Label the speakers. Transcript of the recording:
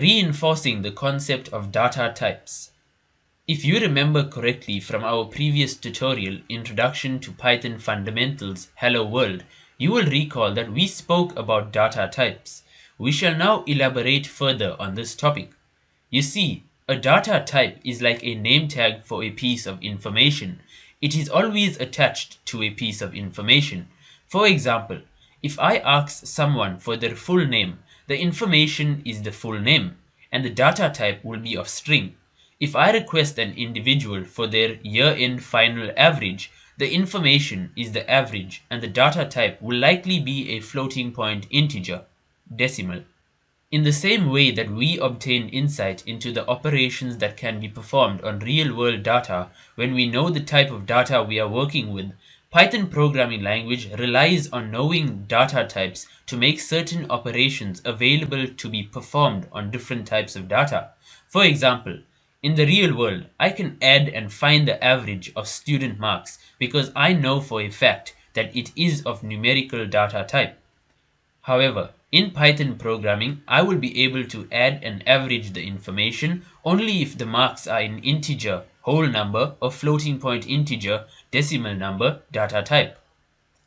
Speaker 1: Reinforcing the concept of data types. If you remember correctly from our previous tutorial, Introduction to Python Fundamentals Hello World, you will recall that we spoke about data types. We shall now elaborate further on this topic. You see, a data type is like a name tag for a piece of information. It is always attached to a piece of information. For example, if I ask someone for their full name, the information is the full name, and the data type will be of string. If I request an individual for their year-end final average, the information is the average, and the data type will likely be a floating point integer, decimal. In the same way that we obtain insight into the operations that can be performed on real-world data when we know the type of data we are working with, Python programming language relies on knowing data types to make certain operations available to be performed on different types of data. For example, in the real world, I can add and find the average of student marks because I know for a fact that it is of numerical data type. However, in Python programming, I will be able to add and average the information only if the marks are in integer, whole number, or floating point integer, decimal number data type.